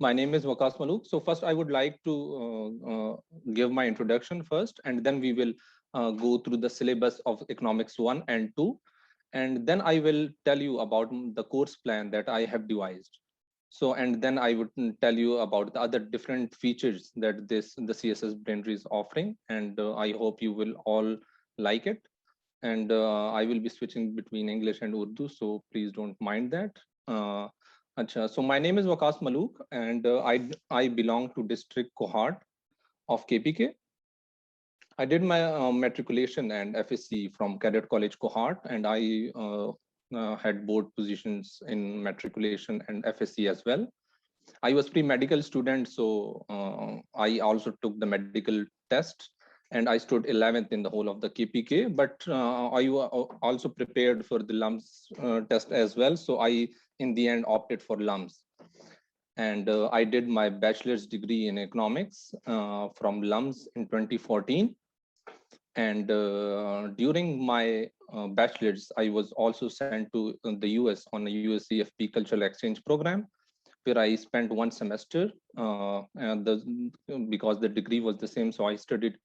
My name is Waqas Malook. So first I would like to give my introduction first, and then we will go through the syllabus of economics 1 and 2. And then I will tell you about the course plan that I have devised. So, and then I would tell you about the other different features that the CSS Braintree is offering. And I hope you will all like it. And I will be switching between English and Urdu, so please don't mind that. Uh, so my name is Waqas Malook, and I belong to district Kohat of KPK. I did my matriculation and FSC from Cadet College Kohat, and I had board positions in matriculation and FSC as well. I was pre-medical student, so I also took the medical test, and I stood 11th in the whole of the KPK. But I also prepared for the LUMS test as well, so I in the end opted for LUMS. And I did my bachelor's degree in economics from LUMS in 2014. And during my bachelor's, I was also sent to the US on a USCFP cultural exchange program, where I spent one semester because the degree was the same. So I studied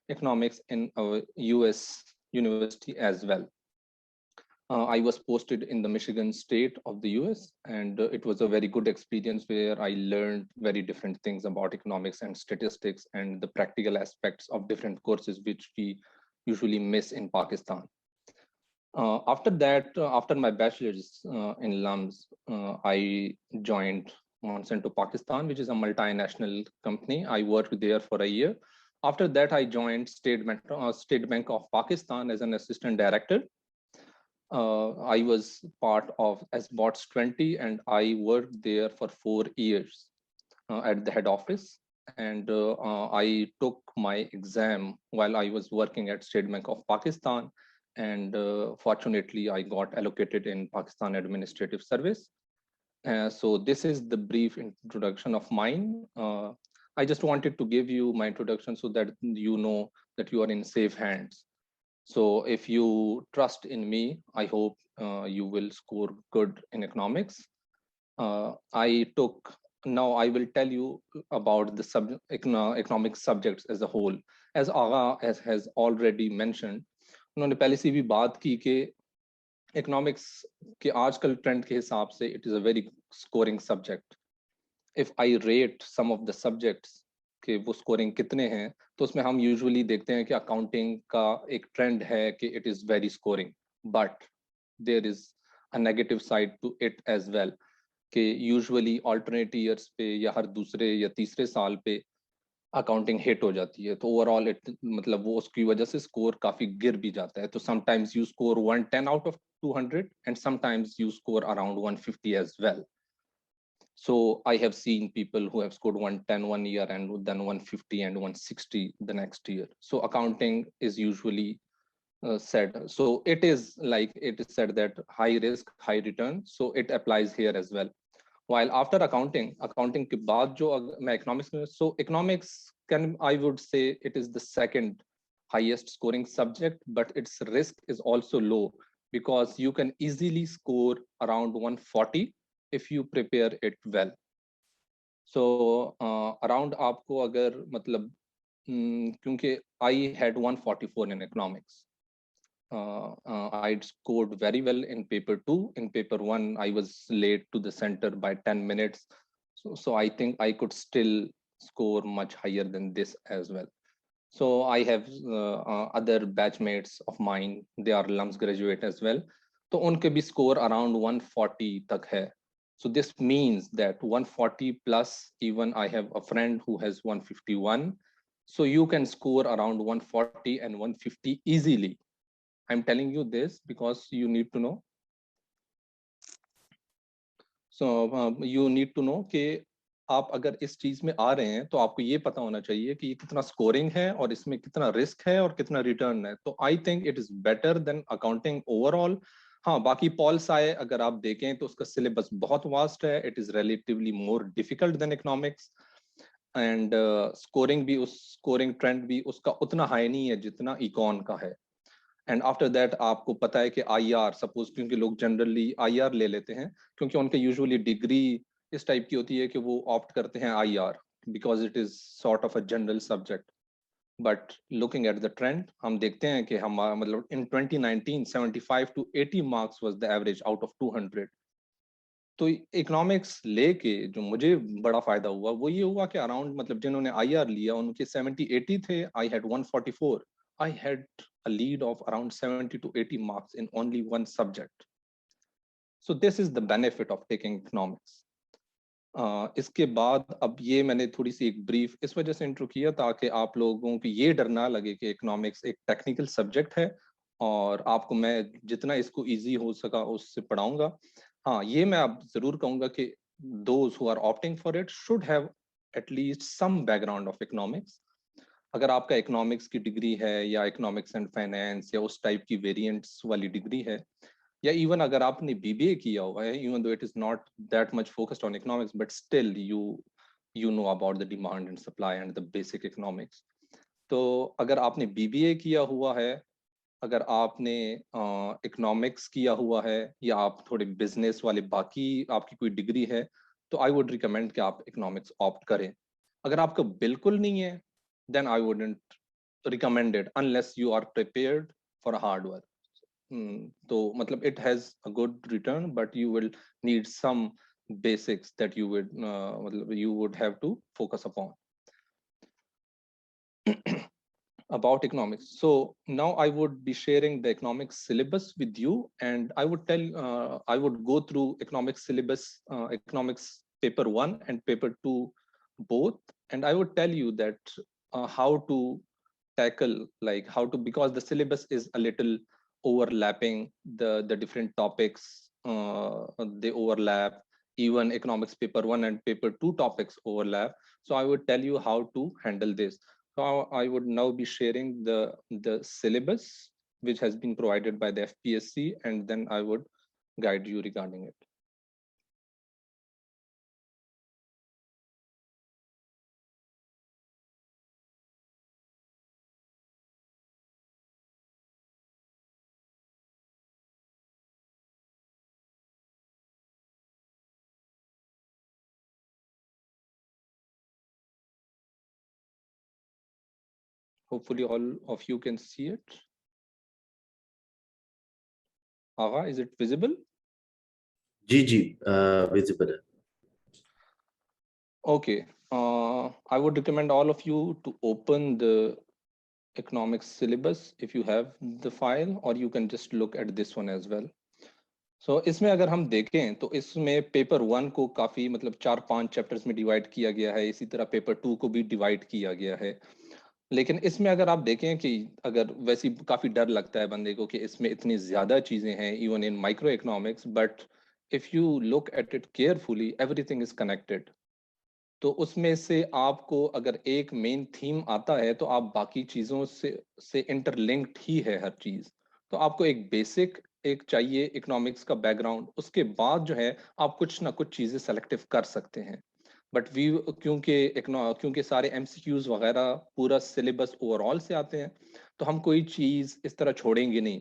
economics in a US university as well. I was posted in the Michigan state of the US, and it was a very good experience where I learned very different things about economics and statistics and the practical aspects of different courses, which we usually miss in Pakistan. After that, after my bachelor's in LUMS, I joined Monsanto Pakistan, which is a multinational company. I worked there for a year. After that, I joined State Bank of Pakistan as an assistant director. I was part of SBOTS 20, and I worked there for 4 years at the head office. And I took my exam while I was working at State Bank of Pakistan. And fortunately, I got allocated in Pakistan Administrative Service. So this is the brief introduction of mine. I just wanted to give you my introduction so that you know that you are in safe hands. So if you trust in me, I hope you will score good in economics. Now I will tell you about the economic subjects as a whole. As Agha has already mentioned, उन्होंने पहले से भी बात की कि economics के आजकल trend के हिसाब से it is a very scoring subject. If I rate some of the subjects कि वो स्कोरिंग कितने हैं, तो उसमें हम यूजुअली देखते हैं कि अकाउंटिंग का एक ट्रेंड है कि it is very scoring, but there is a negative side to it as well कि यूजुअली ऑल्टरनेट ईयर्स पे या हर दूसरे या तीसरे साल पे अकाउंटिंग हिट हो जाती है, तो ओवरऑल इट मतलब वो उसकी वजह से स्कोर काफी गिर भी जाता है. तो sometimes you score 110 out of 200 and sometimes you score around 150 as well. So I have seen people who have scored 110 one year and then 150 and 160 the next year. So accounting is usually said. So it is like it is said that high risk, high return. So it applies here as well. While after accounting के बाद जो मैं economics में, so economics I would say it is the second highest scoring subject, but its risk is also low because you can easily score around 140 if you prepare it well. So around आपको अगर मतलब क्योंकि I had 144 in economics. I'd scored very well in paper 2. In paper 1, I was late to the center by 10 minutes. So I think I could still score much higher than this as well. So I have other batchmates of mine. They are LUMS graduate as well. तो उनके भी score around 140 तक है. So this means that 140 plus, even I have a friend who has 151. So you can score around 140 and 150 easily. I'm telling you this because you need to know. So you need to know कि आप अगर इस चीज में आ रहे हैं तो आपको ये पता होना चाहिए कि ये कितना स्कोरिंग है और इसमें कितना रिस्क है और कितना रिटर्न है. तो I think it is better than accounting overall. हाँ, बाकी पॉल साय अगर आप देखें तो उसका सिलेबस बहुत वास्ट है. It is relatively more difficult than economics and scoring भी उस स्कोरिंग ट्रेंड भी उसका उतना हाई नहीं है जितना इकॉन का है. एंड आफ्टर दैट आपको पता है कि आईआर सपोज, क्योंकि लोग जनरली आईआर ले लेते हैं क्योंकि उनके यूजुअली डिग्री इस टाइप की होती है कि वो ऑप्ट करते हैं IR because it is sort of a general subject. But looking at the trend हम देखते हैं कि हम मतलब इन 2019 75 to 80 marks was the average out of 200। तो इकोनॉमिक्स लेके जो मुझे बड़ा फायदा हुआ वो ये हुआ कि अराउंड मतलब जिन्होंने आईआर लिया उनके 70 80 थे, I had 144। I had a lead of around 70 to 80 marks in only one subject. So this is the benefit of taking economics. इसके बाद अब ये मैंने थोड़ी सी एक ब्रीफ इस वजह से इंट्रो किया ताकि आप लोगों को ये डर ना लगे कि इकोनॉमिक्स एक टेक्निकल सब्जेक्ट है और आपको मैं जितना इसको इजी हो सका उससे पढ़ाऊंगा। हाँ, ये मैं अब जरूर कहूंगा कि those who are opting for it should have at least some background of economics. अगर आपका इकोनॉमिक्स की डिग्री है या इकोनॉमिक्स एंड फाइनेंस या उस टाइप की वेरिएंट्स वाली डिग्री है, या इवन अगर आपने बीबीए किया हुआ है, even though it is not that much focused on economics, but still you know about the demand and supply and the basic economics. तो अगर आपने बीबीए किया हुआ है, अगर आपने इकोनॉमिक्स किया हुआ है, या आप थोड़े बिजनेस वाले बाकी आपकी कोई डिग्री है, तो आई वुड रिकमेंड कि आप इकोनॉमिक्स ऑप्ट करें। अगर आपका बिल्कुल नहीं है, then I wouldn't recommend it unless you are prepared for hard work. तो मतलब it has a good return, but you will need some basics that you would have to focus upon about economics. So now I would be sharing the economics syllabus with you, and I would go through economics syllabus, economics paper 1 and paper 2 both, and I would tell you that how to tackle, like how to, because the syllabus is a little overlapping, the different topics they overlap. Even economics paper 1 and paper 2 topics overlap. So I would tell you how to handle this. So I would now be sharing the syllabus which has been provided by the FPSC, and then I would guide you regarding it. Hopefully all of you can see it. Aga, is it visible? जी जी visible है। Okay. I would recommend all of you to open the economics syllabus if you have the file, or you can just look at this one as well. So इसमें अगर हम देखें तो इसमें paper 1 को काफी मतलब 4-5 चैप्टर्स में डिवाइड किया गया है, इसी तरह पेपर 2 को भी डिवाइड किया गया है। लेकिन इसमें अगर आप देखें कि अगर वैसे काफी डर लगता है बंदे को कि इसमें इतनी ज्यादा चीजें हैं even in micro economics, but if you look at it carefully everything is connected. तो उसमें से आपको अगर एक मेन थीम आता है तो आप बाकी चीजों से इंटरलिंक्ड ही है हर चीज। तो आपको एक बेसिक एक चाहिए इकोनॉमिक्स का बैकग्राउंड, उसके बाद जो है आप कुछ ना कुछ चीजें सेलेक्टिव कर सकते हैं। बट वी क्योंकि सारे एमसीक्यूज वगैरह पूरा सिलेबस ओवरऑल से आते हैं, तो हम कोई चीज इस तरह छोड़ेंगे नहीं,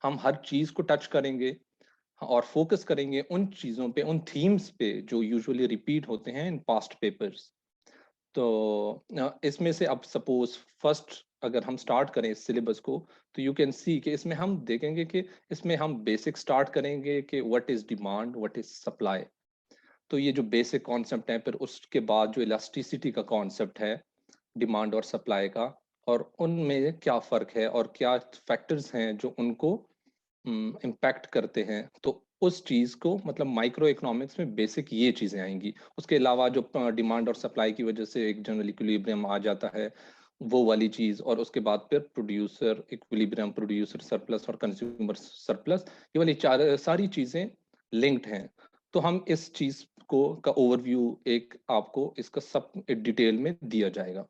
हम हर चीज को टच करेंगे और फोकस करेंगे उन चीजों पे, उन थीम्स पे जो यूजुअली रिपीट होते हैं इन पास्ट पेपर्स। तो इसमें से अब सपोज फर्स्ट अगर हम स्टार्ट करें इस सिलेबस को, तो यू कैन सी कि इसमें हम देखेंगे कि इसमें हम बेसिक स्टार्ट करेंगे कि what is demand, what is supply. तो ये जो बेसिक कॉन्सेप्ट है, फिर उसके बाद जो इलास्टिसिटी का कॉन्सेप्ट है डिमांड और सप्लाई का, और उनमें क्या फर्क है और क्या फैक्टर्स हैं जो उनको इम्पैक्ट करते हैं। तो उस चीज को मतलब माइक्रो इकोनॉमिक्स में बेसिक ये चीजें आएंगी। उसके अलावा जो डिमांड और सप्लाई की वजह से एक जनरल इक्विलिब्रियम आ जाता है, वो वाली चीज, और उसके बाद फिर प्रोड्यूसर इक्विलिब्रियम, प्रोड्यूसर सरप्लस और कंज्यूमर सरप्लस, ये वाली चार सारी चीजें लिंक्ड हैं। तो हम इस चीज को का ओवरव्यू एक आपको इसका सब डिटेल में दिया जाएगा।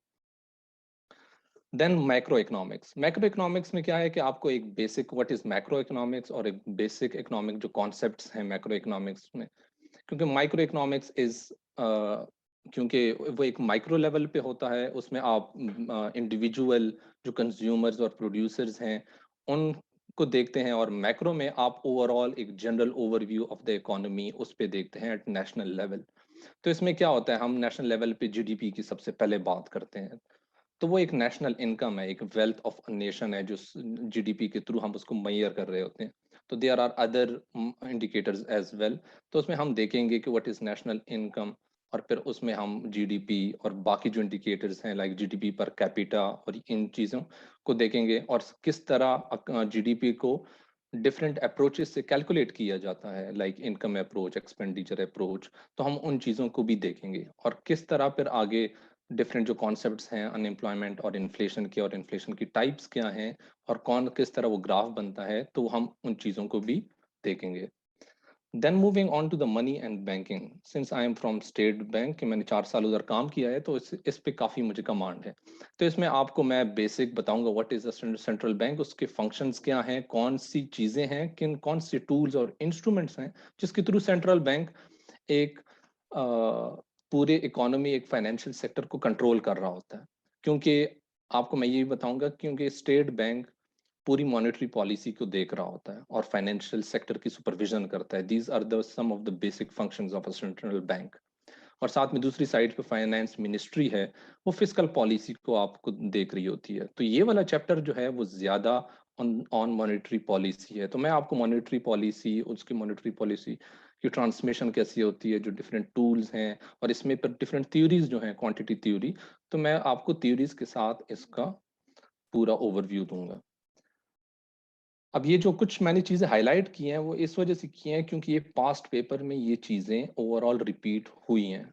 Then macro economics. Macro economics में क्या है कि आपको एक basic what is macro economics और एक बेसिक इकोनॉमिक जो कॉन्सेप्ट्स हैं मैक्रो इकोनॉमिक्स में, क्योंकि माइक्रो इकोनॉमिक्स इज क्योंकि वो एक माइक्रो लेवल पे होता है, उसमें आप इंडिविजुअल जो कंज्यूमर्स और प्रोड्यूसर्स हैं उनको देखते हैं, और मैक्रो में आप ओवरऑल एक general overview of the economy उस पे देखते हैं एट नेशनल लेवल। तो इसमें क्या होता है, हम नेशनल लेवल पे जीडीपी की सबसे पहले बात करते हैं। तो वो एक नेशनल इनकम है, एक वेल्थ ऑफ अ नेशन है, जो जीडीपी के थ्रू हम उसको मेजर कर रहे होते हैं। तो there are other indicators as well. तो उसमें हम देखेंगे कि व्हाट इज नेशनल इनकम, और फिर उसमें हम जीडीपी और बाकी जो इंडिकेटर्स हैं लाइक जीडीपी पर कैपिटा और इन चीज़ों को देखेंगे, और किस तरह जीडीपी को डिफरेंट अप्रोचेस से कैलकुलेट किया जाता है, like income approach, expenditure approach. तो हम उन चीज़ों को भी देखेंगे, और किस तरह फिर आगे डिफरेंट जो कॉन्सेप्ट्स हैं अनएम्प्लॉयमेंट और इन्फ्लेशन के, और इन्फ्लेशन की टाइप्स क्या हैं, और कौन किस तरह वो ग्राफ बनता है, तो हम उन चीज़ों को भी देखेंगे। Then moving on to the money and banking, since I am from State Bank, मैंने 4 साल उधर काम किया है, तो इस पे काफ़ी मुझे कमांड है। तो इसमें आपको मैं बेसिक बताऊंगा what is the central bank, उसके फंक्शंस क्या हैं, कौन सी चीज़ें हैं, किन कौन सी टूल्स और इंस्ट्रूमेंट्स हैं जिसके थ्रू सेंट्रल बैंक एक पूरे इकोनॉमी, एक फाइनेंशियल सेक्टर को कंट्रोल कर रहा होता है। क्योंकि आपको मैं ये भी बताऊंगा, क्योंकि स्टेट बैंक पूरी मॉनेटरी पॉलिसी को देख रहा होता है और फाइनेंशियल सेक्टर की सुपरविजन करता है। These are the some of the basic functions of a central bank. और साथ में दूसरी साइड पे फाइनेंस मिनिस्ट्री है, वो फिस्कल पॉलिसी को आपको देख रही होती है। तो ये वाला चैप्टर जो है वो ज्यादा ऑन मॉनेटरी पॉलिसी है। तो मैं आपको मॉनेटरी पॉलिसी, उसकी मॉनेटरी पॉलिसी की ट्रांसमिशन कैसी होती है, जो डिफरेंट टूल्स हैं, और इसमें पर डिफरेंट थ्योरीज जो हैं, क्वांटिटी थ्योरी, तो मैं आपको थ्योरीज के साथ इसका पूरा ओवरव्यू दूंगा। अब ये जो कुछ मैंने चीजें हाईलाइट की हैं वो इस वजह से की हैं क्योंकि ये पास्ट पेपर में ये चीजें ओवरऑल रिपीट हुई हैं।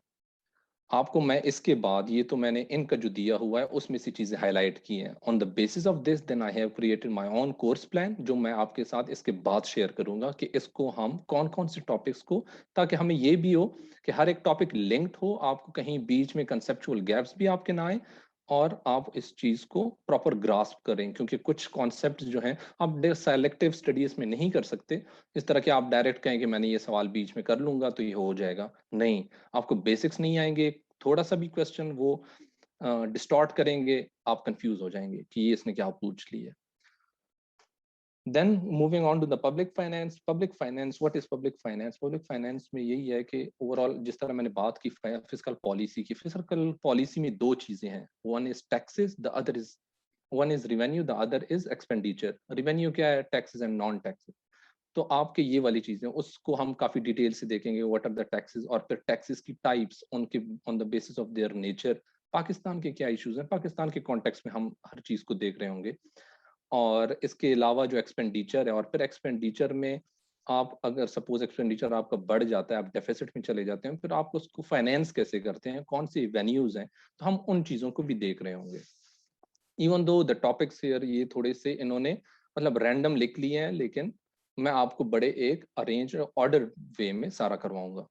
आपको मैं इसके बाद, ये तो मैंने इनका जो दिया हुआ है उसमें से चीजें हाईलाइट की हैं। On the basis of this then I have created my own course plan, जो मैं आपके साथ इसके बाद शेयर करूंगा कि इसको हम कौन कौन से टॉपिक्स को, ताकि हमें ये भी हो कि हर एक टॉपिक लिंक्ड हो, आपको कहीं बीच में कंसेप्चुअल गैप्स भी आपके ना आए, और आप इस चीज को प्रॉपर ग्रास्प करें। क्योंकि कुछ कॉन्सेप्ट्स जो हैं आप सेलेक्टिव स्टडीज में नहीं कर सकते, इस तरह के आप डायरेक्ट कहें कि मैंने ये सवाल बीच में कर लूंगा तो ये हो जाएगा, नहीं। आपको बेसिक्स नहीं आएंगे, थोड़ा सा भी क्वेश्चन वो डिस्टॉर्ट करेंगे, आप कंफ्यूज हो जाएंगे कि ये इसने क्या पूछ लिया। Then moving on to the public finance. Public finance, what is public finance? Public finance में यही है कि ओवरऑल जिस तरह मैंने बात की फिस्कल पॉलिसी की, फिस्कल पॉलिसी में दो चीजें हैं, one is taxes, the other is, one is revenue, the other is expenditure. Revenue क्या है? Taxes and non taxes. तो आपके ये वाली चीजें उसको हम काफी डिटेल से देखेंगे, व्हाट आर द टैक्सेस, और फिर टैक्सेस की टाइप्स, उनके on the basis of their nature, Pakistan के क्या इश्यूज हैं, पाकिस्तान के कॉन्टेक्स्ट में हम हर चीज को देख रहे होंगे। और इसके अलावा जो एक्सपेंडिचर है, और फिर एक्सपेंडिचर में आप अगर सपोज एक्सपेंडिचर आपका बढ़ जाता है, आप डेफिसिट में चले जाते हैं, फिर आप उसको फाइनेंस कैसे करते हैं, कौन सी वेन्यूज हैं, तो हम उन चीजों को भी देख रहे होंगे। Even though the topics here ये थोड़े से इन्होंने मतलब रैंडम लिख लिए हैं, लेकिन मैं आपको बड़े एक अरेंज ऑर्डर वे में सारा करवाऊंगा।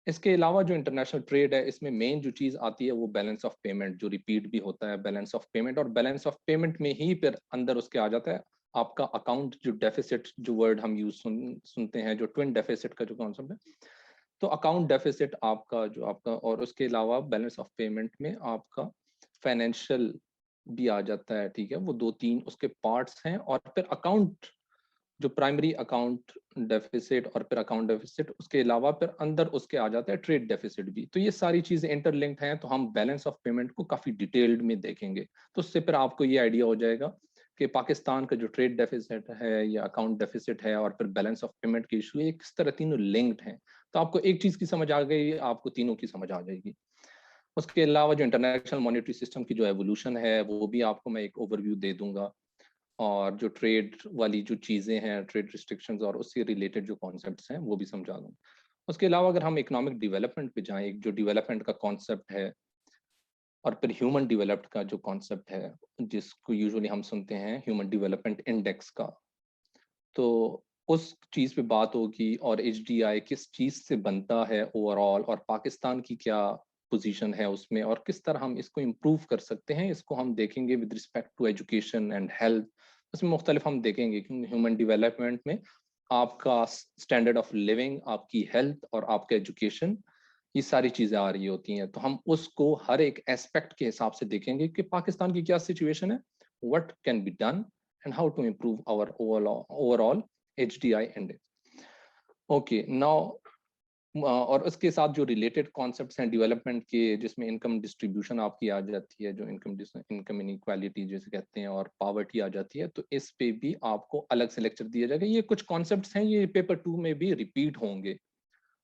इसके अलावा जो इंटरनेशनल ट्रेड है, इसमें मेन जो चीज आती है वो बैलेंस ऑफ पेमेंट, जो रिपीट भी होता है बैलेंस ऑफ पेमेंट। और बैलेंस ऑफ पेमेंट में ही फिर अंदर उसके आ जाता है आपका अकाउंट जो डेफिसिट, जो वर्ड हम सुनते हैं, जो ट्विन डेफिसिट का जो कॉन्सेप्ट है। तो अकाउंट डेफिसिट आपका जो आपका, और उसके अलावा बैलेंस ऑफ पेमेंट में आपका फाइनेंशियल भी आ जाता है, ठीक है। वो दो तीन उसके पार्ट्स हैं। और फिर अकाउंट, जो प्राइमरी अकाउंट डेफिसिट और फिर अकाउंट डेफिसिट, उसके अलावा फिर अंदर उसके आ जाता है ट्रेड डेफिसिट भी। तो ये सारी चीजें इंटरलिंक्ड हैं, तो हम बैलेंस ऑफ पेमेंट को काफी डिटेल्ड में देखेंगे। तो उससे फिर आपको ये आइडिया हो जाएगा कि पाकिस्तान का जो ट्रेड डेफिसिट है या अकाउंट डेफिसिट है और फिर बैलेंस ऑफ पेमेंट की इशू है, किस तरह तीनों लिंक्ड हैं। तो आपको एक चीज की समझ आ गई, आपको तीनों की समझ आ जाएगी। उसके अलावा जो इंटरनेशनल मॉनेटरी सिस्टम की जो एवोल्यूशन है वो भी आपको मैं एक ओवरव्यू दे दूंगा। और जो ट्रेड वाली जो चीज़ें हैं, ट्रेड रिस्ट्रिक्शंस और उससे रिलेटेड जो कॉन्सेप्ट्स हैं वो भी समझा दूँ। उसके अलावा अगर हम इकोनॉमिक डेवलपमेंट पे जाएं, एक जो डेवलपमेंट का कॉन्सेप्ट है, और फिर ह्यूमन डेवलप्ड का जो कॉन्सेप्ट है, जिसको यूजुअली हम सुनते हैं ह्यूमन डेवलपमेंट इंडेक्स का, तो उस चीज़ पे बात होगी। और HDI किस चीज़ से बनता है ओवरऑल, और पाकिस्तान की क्या पोजीशन है उसमें, और किस तरह हम इसको इम्प्रूव कर सकते हैं, इसको हम देखेंगे with respect to education and health. उसमें मुख्तलिफ हम देखेंगे कि ह्यूमन डेवलपमेंट में आपका स्टैंडर्ड ऑफ लिविंग, आपकी हेल्थ और आपका एजुकेशन, ये सारी चीज़ें आ रही होती हैं। तो हम उसको हर एक एस्पेक्ट के हिसाब से देखेंगे कि पाकिस्तान की क्या सिचुएशन है, what can be done, and how to improve our overall HDI index. Okay, now और उसके साथ जो रिलेटेड कॉन्सेप्ट्स हैं डेवलपमेंट के, जिसमें इनकम डिस्ट्रीब्यूशन आपकी आ जाती है, जो इनकम इनइक्वालिटी जैसे कहते हैं, और पावर्टी आ जाती है, तो इस पे भी आपको अलग से लेक्चर दिया जाएगा। ये कुछ कॉन्सेप्ट्स हैं, ये पेपर 2 में भी रिपीट होंगे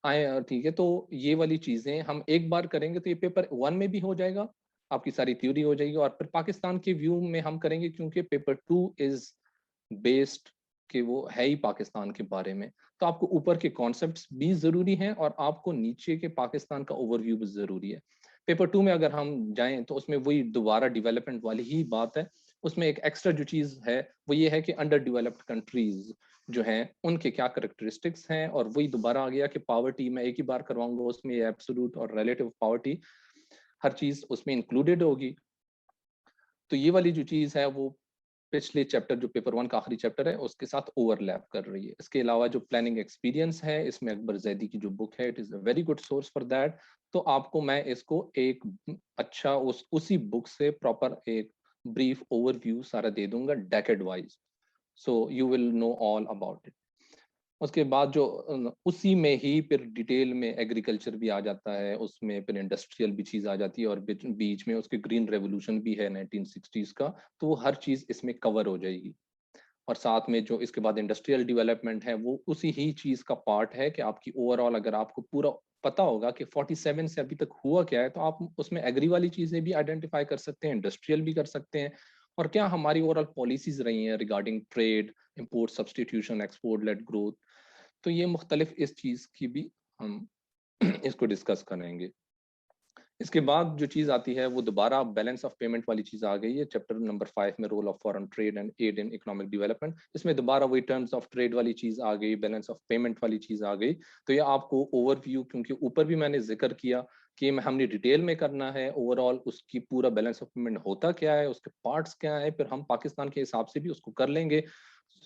आए, ठीक है। तो ये वाली चीजें हम एक बार करेंगे तो ये पेपर 1 में भी हो जाएगा, आपकी सारी थ्योरी हो जाएगी, और फिर पाकिस्तान के व्यू में हम करेंगे, क्योंकि पेपर 2 इज बेस्ड कि वो है ही पाकिस्तान के बारे में। तो आपको ऊपर के कॉन्सेप्ट्स भी जरूरी हैं और आपको नीचे के पाकिस्तान का ओवरव्यू भी जरूरी है। पेपर 2 में अगर हम जाएं तो उसमें वही दोबारा डेवलपमेंट वाली ही बात है। उसमें एक एक्स्ट्रा जो चीज है वो ये है कि अंडर डेवलप्ड कंट्रीज जो हैं उनके क्या करेक्टरिस्टिक्स हैं, और वही दोबारा आ गया कि पावर्टी मैं एक ही बार करवाऊंगा, उसमें एब्सोल्यूट और रिलेटिव पावर्टी हर चीज उसमें इंक्लूडेड होगी। तो ये वाली जो चीज है वो पिछले चैप्टर जो पेपर 1 का आखिरी चैप्टर है उसके साथ ओवरलैप कर रही है। इसके अलावा जो प्लानिंग एक्सपीरियंस है, इसमें अकबर जैदी की जो बुक है, it is a very good source for that. तो आपको मैं इसको एक अच्छा उसी बुक से प्रॉपर एक ब्रीफ ओवरव्यू सारा दे दूंगा decade wise, so you will know all about it. उसके बाद जो उसी में ही फिर डिटेल में एग्रीकल्चर भी आ जाता है, उसमें फिर इंडस्ट्रियल भी चीज आ जाती है, और बीच में उसके ग्रीन रेवोल्यूशन भी है 1960s का, तो वो हर चीज इसमें कवर हो जाएगी। और साथ में जो इसके बाद इंडस्ट्रियल डेवलपमेंट है वो उसी ही चीज का पार्ट है कि आपकी ओवरऑल अगर आपको पूरा पता होगा कि 47 से अभी तक हुआ क्या है, तो आप उसमें एग्री वाली चीजें भी आइडेंटिफाई कर सकते हैं, इंडस्ट्रियल भी कर सकते हैं, और क्या हमारी ओवरऑल पॉलिसीज रही हैं regarding trade, import substitution, export led growth. तो ये मुख्तलिफ इस चीज की भी हम इसको डिस्कस करेंगे। इसके बाद जो चीज आती है वो दोबारा बैलेंस ऑफ पेमेंट वाली चीज आ गई है, चैप्टर नंबर 5 में, role of foreign trade and aid in economic development. इसमें दोबारा वही टर्म्स ऑफ ट्रेड वाली चीज आ गई, बैलेंस ऑफ पेमेंट वाली चीज आ गई। तो ये आपको ओवरव्यू, क्योंकि ऊपर भी मैंने जिक्र किया कि हमने डिटेल में करना है ओवरऑल उसकी पूरा बैलेंस ऑफ पेमेंट होता क्या है, उसके पार्ट्स क्या है, फिर हम पाकिस्तान के हिसाब से भी उसको कर लेंगे।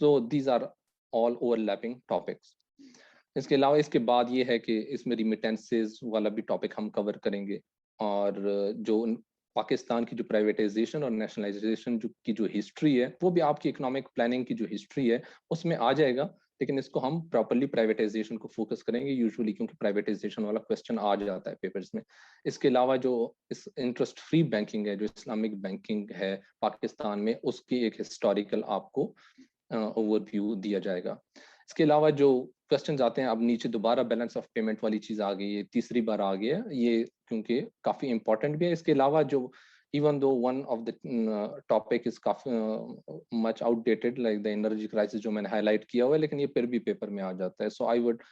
So these are all overlapping topics. इसके अलावा इसके बाद ये है कि इसमें रिमिटेंसेस वाला भी टॉपिक हम कवर करेंगे, और जो पाकिस्तान की जो प्राइवेटाइजेशन और नेशनलाइजेशन की जो हिस्ट्री है वो भी आपकी इकोनॉमिक प्लानिंग की जो हिस्ट्री है उसमें आ जाएगा। लेकिन इसको हम प्रॉपर्ली प्राइवेटाइजेशन को फोकस करेंगे यूजुअली, क्योंकि प्राइवेटाइजेशन वाला क्वेश्चन आ जाता है पेपर्स में। इसके अलावा जो इस इंटरेस्ट फ्री बैंकिंग है, जो इस्लामिक बैंकिंग है पाकिस्तान में, उसकी एक हिस्टोरिकल आपको ओवरव्यू दिया जाएगा। इसके अलावा जो क्वेश्चन आते हैं, अब नीचे दोबारा बैलेंस ऑफ पेमेंट वाली चीज आ गई है, तीसरी बार आ गया है ये, क्योंकि काफी इंपॉर्टेंट भी है। इसके अलावा जो even though one of the topic is काफी much outdated like the energy crisis जो मैंने हाईलाइट किया हुआ है, लेकिन ये फिर भी पेपर में आ जाता है। सो आई वुड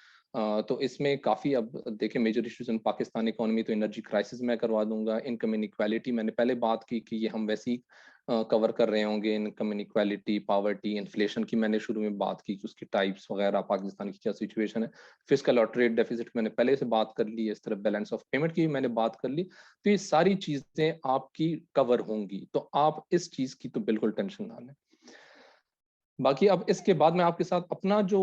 तो इसमें काफी, अब देखें major issues in Pakistan economy, तो एनर्जी क्राइसिस मैं करवा दूंगा, इनकम इनइक्वालिटी मैंने पहले बात की कि ये हम वैसे ही कवर कर रहे होंगे, इनकम इनइक्वालिटी, पावर्टी, इन्फ्लेशन की मैंने शुरू में बात की कि उसकी टाइप्स वगैरह, पाकिस्तान की क्या सिचुएशन है, फिस्कल और ट्रेड डेफिसिट मैंने पहले से बात कर ली, इस तरह बैलेंस ऑफ पेमेंट की मैंने बात कर ली। तो ये सारी चीजें आपकी कवर होंगी, तो आप इस चीज की तो बिल्कुल टेंशन ना लें। बाकी अब इसके बाद मैं आपके साथ अपना जो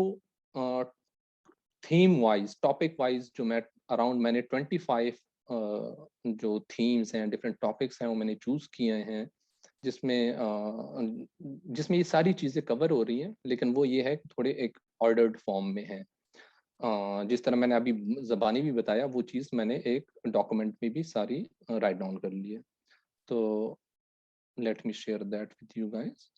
थीम वाइज, टॉपिक वाइज, जो मैं अराउंड मैंने 25 जो थीम्स हैं, डिफरेंट टॉपिक्स हैं, वो मैंने चूज किए हैं, जिसमें ये सारी चीजें कवर हो रही हैं, लेकिन वो ये है कि थोड़े एक ऑर्डर्ड फॉर्म में है। जिस तरह मैंने अभी जबानी भी बताया, वो चीज़ मैंने एक डॉक्यूमेंट में भी सारी राइट डाउन कर ली है। तो let me share that with you guys.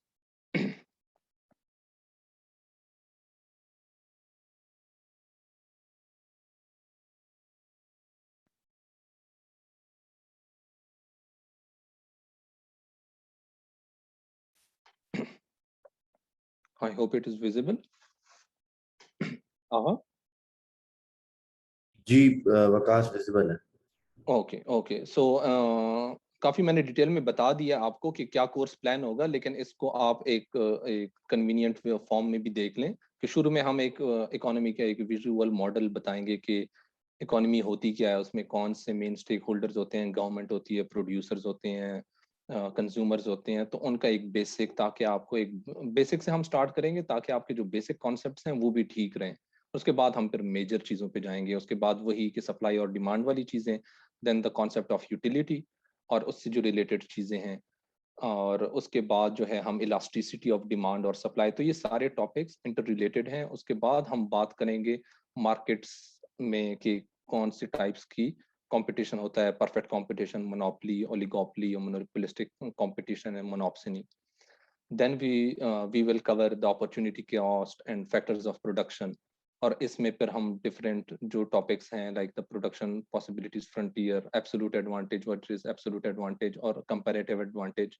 I hope it is visible. जी वकास विजिबल है। ओके ओके, सो काफी मैंने डिटेल में बता दिया आपको कि क्या कोर्स प्लान होगा, लेकिन इसको आप एक कन्वीनियंट फॉर्म में भी देख लें कि शुरू में हम एक इकोनॉमी का एक विजुअल मॉडल बताएंगे कि इकोनॉमी होती क्या है, उसमें कौन से मेन स्टेक होल्डर्स होते हैं, गवर्नमेंट होती है, प्रोड्यूसर्स होते हैं, कंज्यूमर्स होते हैं, तो उनका एक बेसिक, ताकि आपको एक बेसिक से हम स्टार्ट करेंगे ताकि आपके जो बेसिक कॉन्सेप्ट्स हैं वो भी ठीक रहें। उसके बाद हम फिर मेजर चीज़ों पे जाएंगे, उसके बाद वही कि सप्लाई और डिमांड वाली चीज़ें, then the concept of utility और उससे जो रिलेटेड चीज़ें हैं, और उसके बाद जो है हम इलास्टिसिटी ऑफ डिमांड और सप्लाई। तो ये सारे टॉपिक्स इंटर रिलेटेड हैं। उसके बाद हम बात करेंगे मार्केट्स में कि कौन सी टाइप्स की कंपटीशन होता है, perfect competition, monopoly, oligopoly, monopolistic competition है, मोनोप्सनी. Then we will cover the opportunity cost and factors of production. और इसमें फिर हम डिफरेंट जो टॉपिक्स हैं like the production possibilities frontier, absolute advantage, what is absolute advantage और comparative advantage.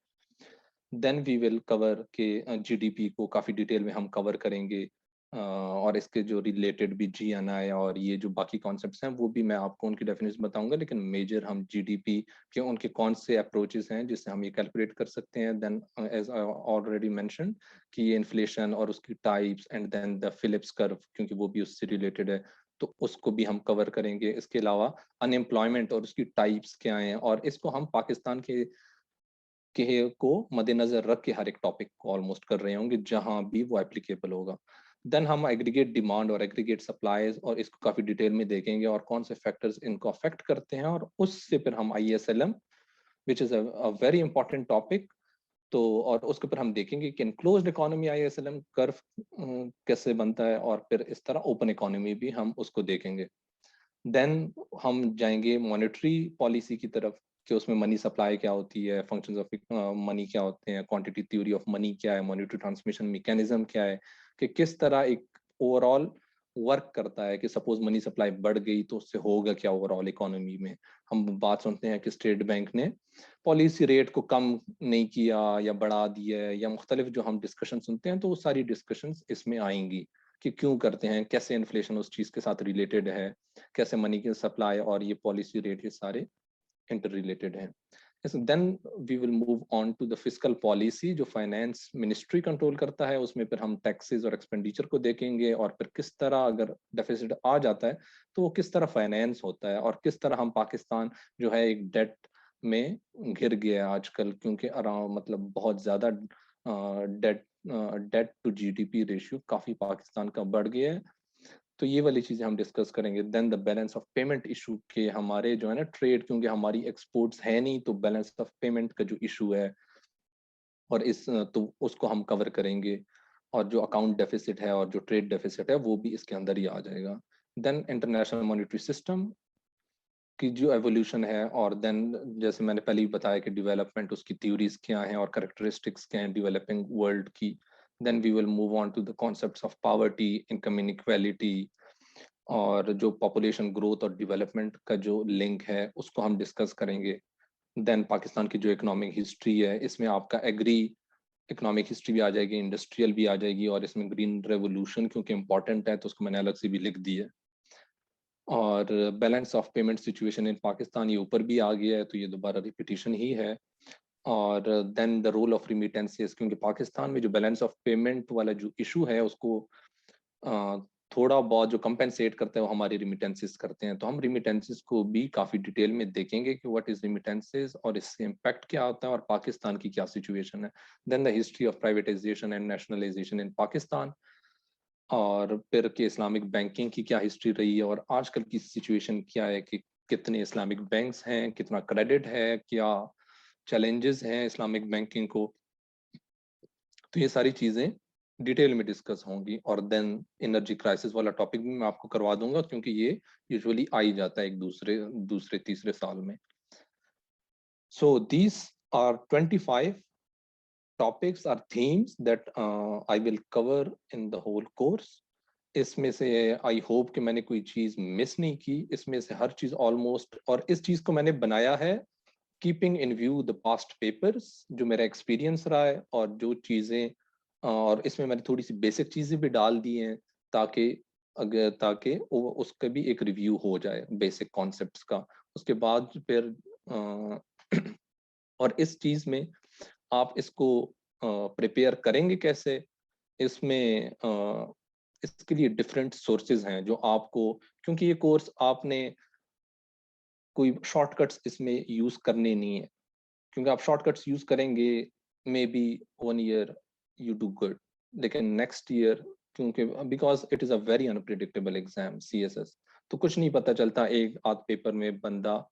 Then we will cover के GDP को काफ़ी डिटेल में हम कवर करेंगे, और इसके जो रिलेटेड भी जीएनआई और ये जो बाकी कॉन्सेप्ट्स हैं वो भी मैं आपको उनकी डेफिनेशन बताऊंगा, लेकिन मेजर हम जीडीपी के उनके कौन से अप्रोचेस हैं जिससे हम ये कैलकुलेट कर सकते हैं. Then as I already mention कि ये इन्फ्लेशन और उसकी types, and then the Phillips curve क्योंकि वो भी उससे रिलेटेड है तो उसको भी हम कवर करेंगे. इसके अलावा अनएम्प्लॉयमेंट और उसकी टाइप्स क्या हैं, और इसको हम पाकिस्तान के को मद्देनजर रख के हर एक टॉपिक को ऑलमोस्ट कर रहे होंगे जहां भी वो एप्लीकेबल होगा. देन हम एग्रीगेट डिमांड और एग्रीगेट सप्लाईज और इसको काफी डिटेल में देखेंगे और कौन से फैक्टर्स इनको अफेक्ट करते हैं, और उससे फिर हम ISLM which is a very important topic, तो और उसके ऊपर हम देखेंगे कि इनक्लोज्ड इकोनॉमी ISLM कर्व कैसे बनता है, और फिर इस तरह ओपन इकोनॉमी भी हम उसको देखेंगे. देन हम जाएंगे मॉनेटरी पॉलिसी की तरफ कि उसमें मनी सप्लाई क्या होती है, फंक्शंस ऑफ मनी क्या होते हैं, क्वांटिटी थ्योरी ऑफ मनी क्या है, मॉनेटरी ट्रांसमिशन मैकेनिज्म क्या है, कि किस तरह एक ओवरऑल वर्क करता है कि सपोज मनी सप्लाई बढ़ गई तो उससे होगा क्या ओवरऑल इकोनॉमी में. हम बात सुनते हैं कि स्टेट बैंक ने पॉलिसी रेट को कम नहीं किया या बढ़ा दिया है, या मुख्तलिफ जो हम डिस्कशन सुनते हैं तो वो सारी डिस्कशन इसमें आएंगी कि क्यों करते हैं, कैसे इन्फ्लेशन उस चीज़ के साथ रिलेटेड है, कैसे मनी की सप्लाई और ये पॉलिसी रेट ये सारे इंटर रिलेटेड हैं. Then we will move on to the fiscal policy जो फाइनेंस मिनिस्ट्री कंट्रोल करता है. उसमें फिर हम टैक्सेस और एक्सपेंडिचर को देखेंगे और फिर किस तरह अगर डेफिसिट आ जाता है तो वो किस तरह फाइनेंस होता है, और किस तरह हम पाकिस्तान जो है एक डेट में घिर गया है आजकल, क्योंकि अराउंड मतलब बहुत ज़्यादा debt debt to GDP ratio काफ़ी पाकिस्तान का बढ़ गया है. तो ये वाली चीजें हम डिस्कस करेंगे. Then the balance of payment issue के हमारे जो है ना ट्रेड, क्योंकि हमारी एक्सपोर्ट्स है नहीं तो बैलेंस ऑफ पेमेंट का जो इशू है और इस तो उसको हम कवर करेंगे, और जो अकाउंट डेफिसिट है और जो ट्रेड डेफिसिट है वो भी इसके अंदर ही आ जाएगा. देन इंटरनेशनल मॉनेटरी सिस्टम की जो एवोल्यूशन है, और देन जैसे मैंने पहले ही बताया कि डेवलपमेंट उसकी थ्योरीज क्या हैं और करेक्टरिस्टिक्स क्या हैं डेवलपिंग वर्ल्ड की. Then we will move on to the concepts of poverty, income inequality, और जो पॉपुलेशन ग्रोथ और डेवलपमेंट का जो लिंक है उसको हम डिस्कस करेंगे. देन पाकिस्तान की जो इकोनॉमिक हिस्ट्री है इसमें आपका एग्री इकोनॉमिक हिस्ट्री भी आ जाएगी, इंडस्ट्रियल भी आ जाएगी, और इसमें ग्रीन रेवोल्यूशन क्योंकि इंपॉर्टेंट है तो उसको मैंने अलग से भी लिख दी है. और balance of payment situation in Pakistan ये ऊपर भी आ गया है तो ये दोबारा रिपीटिशन ही है. और then the role of remittances, क्योंकि पाकिस्तान में जो बैलेंस ऑफ पेमेंट वाला जो इशू है उसको थोड़ा बहुत जो कंपेंसेट करते हैं वो हमारी रिमिटेंसेस करते हैं, तो हम रिमिटेंसेस को भी काफ़ी डिटेल में देखेंगे कि व्हाट इज रिमिटेंसेस और इससे इम्पैक्ट क्या होता है और पाकिस्तान की क्या सिचुएशन है. Then the history of privatisation and nationalisation in Pakistan, और फिर कि इस्लामिक बैंकिंग की क्या हिस्ट्री रही है और आजकल की सिचुएशन क्या है, कि कितने इस्लामिक बैंक्स हैं, कितना क्रेडिट है, क्या चैलेंजेस हैं इस्लामिक बैंकिंग को. तो ये सारी चीज़ें डिटेल में डिस्कस होंगी. और देन एनर्जी क्राइसिस वाला टॉपिक भी मैं आपको करवा दूंगा क्योंकि ये यूजुअली आ ही जाता है एक दूसरे दूसरे तीसरे साल में. So these are 25 topics or themes that I will cover in the whole course. इसमें से आई होप कि मैंने कोई चीज़ मिस नहीं की. इसमें से हर चीज़ ऑलमोस्ट, और इस चीज़ को मैंने बनाया है keeping in view the past papers जो मेरा एक्सपीरियंस रहा है, और जो चीज़ें और इसमें मैंने थोड़ी सी बेसिक चीज़ें भी डाल दी हैं ताकि अगर ताकि उसका भी एक रिव्यू हो जाए बेसिक कॉन्सेप्ट्स का. उसके बाद फिर और इस चीज़ में आप इसको प्रिपेयर करेंगे कैसे, इसमें इसके लिए डिफरेंट सोर्सेज हैं जो आपको, क्योंकि ये कोर्स आपने कोई शॉर्टकट्स इसमें यूज करने नहीं है, क्योंकि आप शॉर्टकट्स यूज करेंगे may be 1 year you do good, लेकिन नेक्स्ट ईयर क्योंकि because it is a very unpredictable exam CSS, तो कुछ नहीं पता चलता एक आध पेपर में बंदा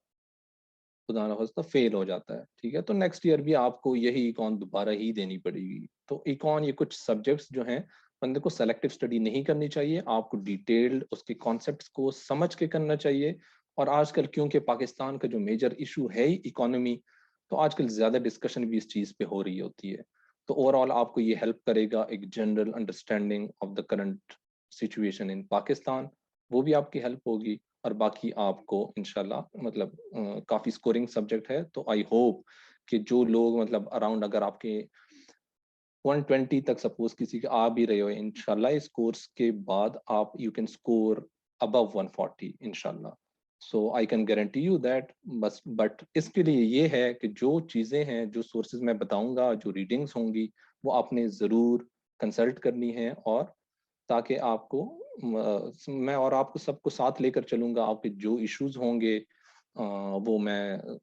खुदा ना खास्ता फेल हो जाता है. ठीक है, तो नेक्स्ट ईयर भी आपको यही इकॉन दोबारा ही देनी पड़ेगी. तो इकॉन ये कुछ सब्जेक्ट्स जो हैं बंदे को सेलेक्टिव स्टडी नहीं करनी चाहिए, आपको डिटेल्ड उसके कॉन्सेप्ट्स को समझ के करना चाहिए। और आजकल क्योंकि पाकिस्तान का जो मेजर इशू है ही इकोनॉमी, तो आजकल ज्यादा डिस्कशन भी इस चीज पे हो रही होती है। तो ओवरऑल आपको ये हेल्प करेगा एक general understanding of the current situation in Pakistan, वो भी आपकी हेल्प होगी। और बाकी आपको इंशाल्लाह मतलब काफी स्कोरिंग सब्जेक्ट है, तो आई होप कि जो लोग मतलब अराउंड अगर आपके 120 तक सपोज किसी के आ भी रहे हो, इंशाल्लाह इस कोर्स के बाद आप यू कैन स्कोर अबव 140 इंशाल्लाह। So I can guarantee you that. बस बट इसके लिए ये है कि जो चीज़ें हैं, जो सोर्सेज मैं बताऊंगा, जो रीडिंग्स होंगी, वो आपने ज़रूर कंसल्ट करनी है। और ताकि आपको मैं और आपको सबको साथ लेकर चलूंगा, आपके जो इश्यूज होंगे वो मैं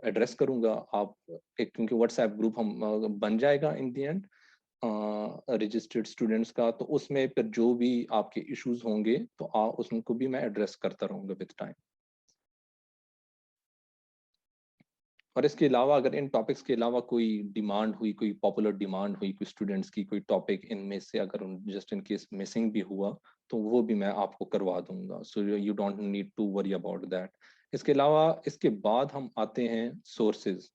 एड्रेस करूंगा। आप एक क्योंकि व्हाट्सएप ग्रुप हम बन जाएगा इन दी एंड रजिस्टर्ड स्टूडेंट्स का, तो उसमें फिर जो भी आपके इश्यूज होंगे तो उसको भी मैं एड्रेस करता रहूंगा विद टाइम। और इसके अलावा अगर इन टॉपिक्स के अलावा कोई डिमांड हुई, कोई पॉपुलर डिमांड हुई कोई स्टूडेंट्स की, कोई टॉपिक इनमें से अगर जस्ट इन केस मिसिंग भी हुआ, तो वो भी मैं आपको करवा दूंगा। So you don't need to worry about that. इसके अलावा इसके बाद हम आते हैं सोर्सेज,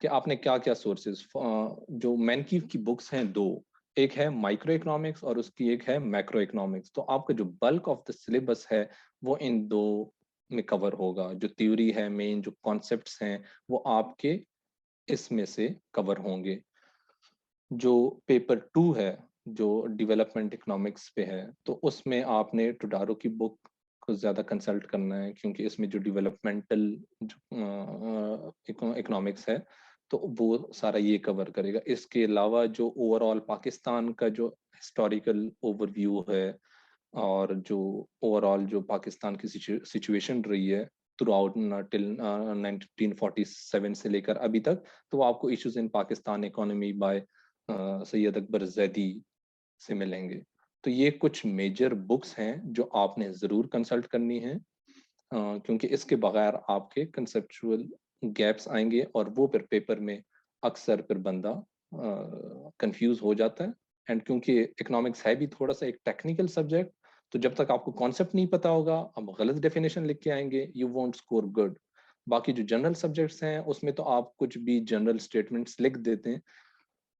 कि आपने क्या क्या सोर्सेज। जो मैनकी की बुक्स हैं दो, एक है माइक्रो इकोनॉमिक्स और उसकी एक है मैक्रो इकोनॉमिक्स। तो आपका जो बल्क ऑफ द सिलेबस है वो इन दो में कवर होगा। जो थ्योरी है, मेन जो कॉन्सेप्ट्स हैं, वो आपके इसमें से कवर होंगे। जो पेपर 2 है, जो डेवलपमेंट इकोनॉमिक्स पे है, तो उसमें आपने टुडारो की बुक को ज़्यादा कंसल्ट करना है, क्योंकि इसमें जो डेवलपमेंटल इकोनॉमिक्स है, तो वो सारा ये कवर करेगा। इसके अलावा जो ओवरऑल पाकिस्तान का जो हिस्टोरिकल ओवरव्यू है, और जो ओवरऑल जो पाकिस्तान की सिचुएशन रही है थ्रू आउट टिल 1947 से लेकर अभी तक, तो वो आपको issues in Pakistan economy bye Syed Akbar Zaidi से मिलेंगे। तो ये कुछ मेजर बुक्स हैं जो आपने ज़रूर कंसल्ट करनी है, क्योंकि इसके बगैर आपके कंसेप्चुअल गैप्स आएंगे और वो फिर पेपर में अक्सर फिर बंदा कंफ्यूज हो जाता है। एंड क्योंकि इकोनॉमिक्स है भी थोड़ा सा एक टेक्निकल सब्जेक्ट, तो जब तक आपको कॉन्सेप्ट नहीं पता होगा, आप गलत डेफिनेशन लिख के आएंगे, यू वोंट स्कोर गुड। बाकी जो जनरल सब्जेक्ट्स हैं उसमें तो आप कुछ भी जनरल स्टेटमेंट्स लिख देते हैं,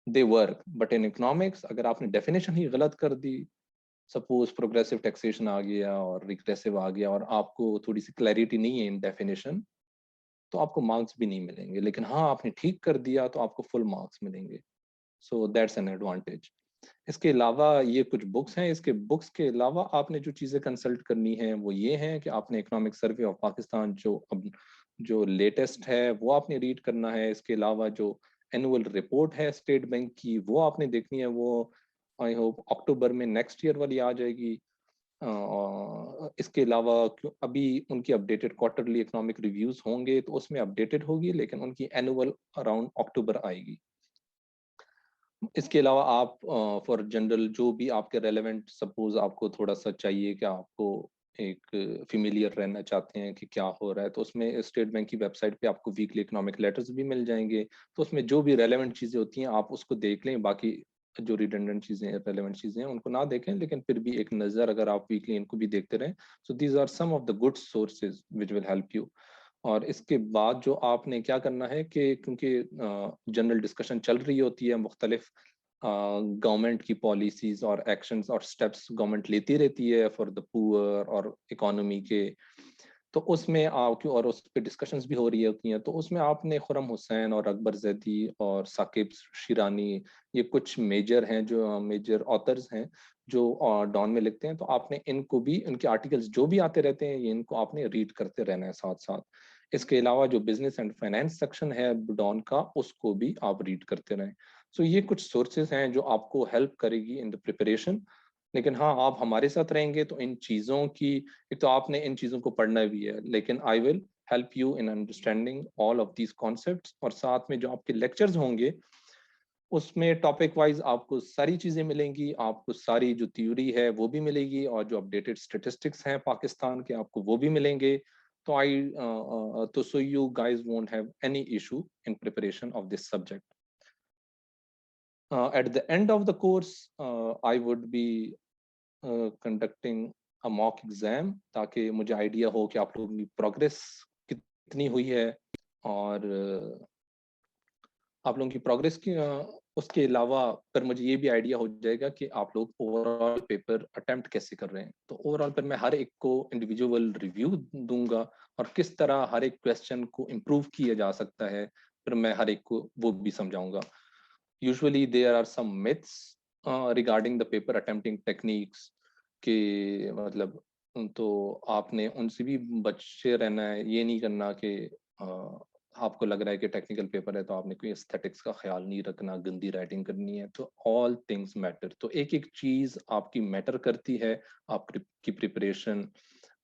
they work. But in economics अगर आपने डेफिनेशन ही गलत कर दी, सपोज प्रोग्रेसिव टैक्सेशन आ गया और रिग्रेसिव आ गया, और आपको थोड़ी सी क्लैरिटी नहीं है इन डेफिनेशन, तो आपको मार्क्स भी नहीं मिलेंगे। लेकिन हाँ, आपने ठीक कर दिया तो आपको फुल मार्क्स मिलेंगे। So that's an advantage. इसके अलावा ये कुछ बुक्स हैं। इसके बुक्स के अलावा आपने जो चीज़ें कंसल्ट करनी है वो ये हैं कि आपने इकोनॉमिक सर्वे ऑफ पाकिस्तान जो अब जो लेटेस्ट है वो आपने रीड करना है। इसके अलावा जो एनुअल रिपोर्ट है स्टेट बैंक की, वो आपने देखनी है। वो आई होप अक्टूबर में नेक्स्ट ईयर वाली आ जाएगी। इसके अलावा अभी उनकी अपडेटेड क्वार्टरली इकोनॉमिक रिव्यूज होंगे तो उसमें अपडेटेड होगी, लेकिन उनकी एनुअल अराउंड अक्टूबर आएगी। इसके अलावा आप फॉर जनरल जो भी आपके रेलेवेंट, सपोज आपको थोड़ा सा चाहिए कि आपको एक फेमिलियर रहना चाहते हैं कि क्या हो रहा है, तो उसमें स्टेट बैंक की वेबसाइट पे आपको वीकली इकोनॉमिक लेटर्स भी मिल जाएंगे। तो उसमें जो भी रेलेवेंट चीज़ें होती हैं आप उसको देख लें। बाकी जो रिडंडेंट चीज़ें हैं, रेलेवेंट चीज़ें हैं, उनको ना देखें, लेकिन फिर भी एक नज़र अगर आप वीकली इनको भी देखते रहें। So these are some of the good sources which will help you. और इसके बाद जो आपने क्या करना है कि क्योंकि जनरल डिस्कशन चल रही होती है, मुख्तलिफ गवर्नमेंट की पॉलिसीज और एक्शंस और स्टेप्स गवर्नमेंट लेती रहती है फॉर द पुअर और इकोनॉमी के, तो उसमें आप और उस पर डिस्कशंस भी हो रही होती हैं। तो उसमें आपने खुरम हुसैन और अकबर जैदी और साकिब शिरानी, ये कुछ मेजर हैं, जो मेजर ऑथर्स हैं जो डॉन में लिखते हैं, तो आपने इनको भी, उनके आर्टिकल्स जो भी आते रहते हैं, ये इनको आपने रीड करते रहना है साथ साथ। इसके अलावा जो बिजनेस एंड फाइनेंस सेक्शन है डॉन का, उसको भी आप रीड करते रहें। सो ये कुछ सोर्सेज हैं जो आपको हेल्प करेगी इन द प्रिपरेशन। लेकिन हाँ, आप हमारे साथ रहेंगे तो इन चीज़ों की, एक तो आपने इन चीज़ों को पढ़ना भी है, लेकिन I will help you in understanding all of these concepts. और साथ में जो आपके लेक्चर्स होंगे उसमें टॉपिक वाइज आपको सारी चीज़ें मिलेंगी, आपको सारी जो थ्योरी है वो भी मिलेगी, और जो अपडेटेड स्टेटिस्टिक्स हैं पाकिस्तान के आपको वो भी मिलेंगे। तो तो so you guys won't have any issue in preparation of this subject. At the end of the course, I would be conducting a mock exam ताकि मुझे आइडिया हो कि आप लोगों की प्रोग्रेस कितनी हुई है, और आप लोगों की प्रोग्रेस की उसके अलावा फिर मुझे ये भी आइडिया हो जाएगा कि आप लोग ओवरऑल पेपर अटेम्प्ट कैसे कर रहे हैं। तो ओवरऑल फिर मैं हर एक को इंडिविजुअल रिव्यू दूंगा और किस तरह हर एक क्वेश्चन को इम्प्रूव किया जा सकता है, फिर मैं हर एक को वो भी समझाऊंगा। Usually there are some myths regarding the paper attempting techniques कि मतलब तो आपने उनसे भी बचे रहना है। ये नहीं करना कि आपको लग रहा है कि टेक्निकल पेपर है तो आपने कोई एस्थेटिक्स का ख्याल नहीं रखना, गंदी राइटिंग करनी है। तो ऑल थिंग्स मैटर, तो एक एक चीज आपकी मैटर करती है। आपकी प्रिपरेशन,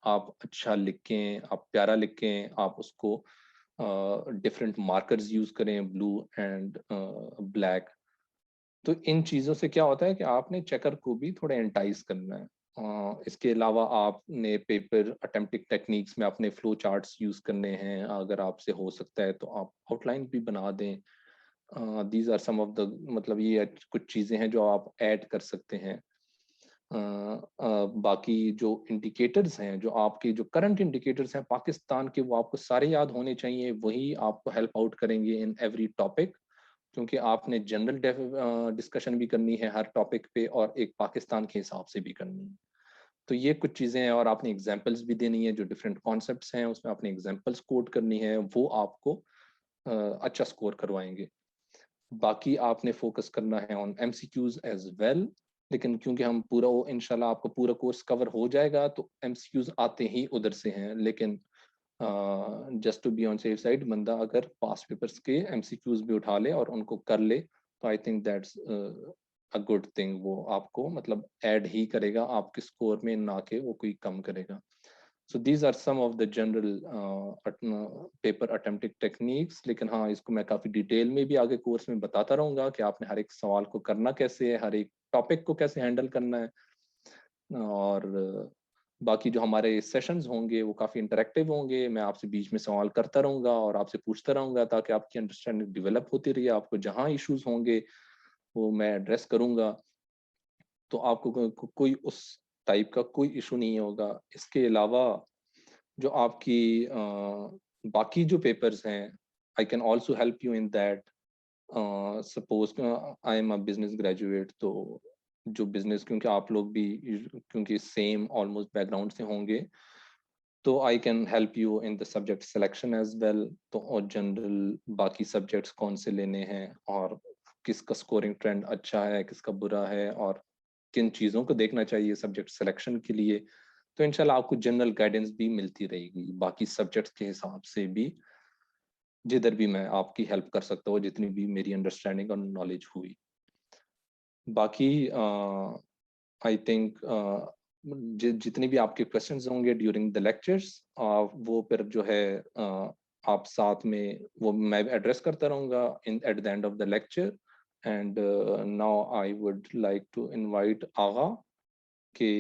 आप अच्छा लिखें, आप प्यारा लिखें, आप उसको डिफरेंट मार्कर्स यूज करें, ब्लू एंड ब्लैक। तो इन चीजों से क्या होता है कि आपने चेकर को भी थोड़ा एंटाइज करना है। इसके अलावा आपने पेपर अटेम्प्टिंग टेक्निक्स में अपने फ्लो चार्ट्स यूज करने हैं। अगर आपसे हो सकता है तो आप आउटलाइन भी बना दें। These are some of the, मतलब ये कुछ चीजें हैं जो आप ऐड कर सकते हैं। बाकी जो इंडिकेटर्स हैं, जो आपके जो करंट इंडिकेटर्स हैं पाकिस्तान के, वो आपको सारे याद होने चाहिए। वही आपको हेल्प आउट करेंगे इन एवरी टॉपिक, क्योंकि आपने जनरल डिस्कशन भी करनी है हर टॉपिक पे और एक पाकिस्तान के हिसाब से भी करनी है। तो ये कुछ चीज़ें हैं, और आपने एग्जांपल्स भी देनी है। जो डिफरेंट कॉन्सेप्ट्स हैं उसमें आपने एग्जांपल्स कोट करनी है, वो आपको अच्छा स्कोर करवाएंगे। बाकी आपने फोकस करना है ऑन एमसीक्यूज एज वेल। लेकिन क्योंकि हम पूरा वो इंशाल्लाह आपका पूरा कोर्स कवर हो जाएगा, तो एमसीक्यूज आते ही उधर से हैं। लेकिन just to be on safe side, बंदा अगर पास्ट पेपर्स के एमसीक्यूज भी उठा ले और उनको कर ले, तो I think that's a good thing. वो आपको मतलब ऐड ही करेगा आपके स्कोर में, ना कि वो कोई कम करेगा। So these are some of the general paper attempting techniques. लेकिन हाँ, इसको मैं काफ़ी डिटेल में भी आगे कोर्स में बताता रहूंगा कि आपने हर एक सवाल को करना कैसे है, हर एक टॉपिक को कैसे हैंडल करना है। और बाकी जो हमारे सेशंस होंगे वो काफ़ी इंटरेक्टिव होंगे। मैं आपसे बीच में सवाल करता रहूंगा और आपसे पूछता रहूंगा, ताकि आपकी अंडरस्टैंडिंग डेवलप होती रही। आपको जहाँ इश्यूज होंगे वो मैं एड्रेस करूंगा, तो आपको कोई उस टाइप का कोई इशू नहीं होगा। इसके अलावा जो आपकी बाकी जो पेपर्स हैं, I can also help you in that. Suppose I am a business graduate, तो जो बिजनेस, क्योंकि आप लोग भी क्योंकि सेम ऑलमोस्ट बैकग्राउंड से होंगे, तो I can help you in the subject selection as well. तो और जनरल बाकी सब्जेक्ट्स कौन से लेने हैं, और किसका स्कोरिंग ट्रेंड अच्छा है, किसका बुरा है, और किन चीज़ों को देखना चाहिए सब्जेक्ट सिलेक्शन के लिए। तो इंशाल्लाह आपको जनरल गाइडेंस भी मिलती रहेगी बाकी सब्जेक्ट्स के हिसाब से भी, जिधर भी मैं आपकी हेल्प कर सकता हूँ, जितनी भी मेरी अंडरस्टैंडिंग और नॉलेज हुई। बाकी आई थिंक जितने भी आपके क्वेश्चंस होंगे ड्यूरिंग द लेक्चर्स, वो फिर जो है आप साथ में वो मैं एड्रेस करता रहूँगा in at the end of the lecture. And now I would like to invite Agha के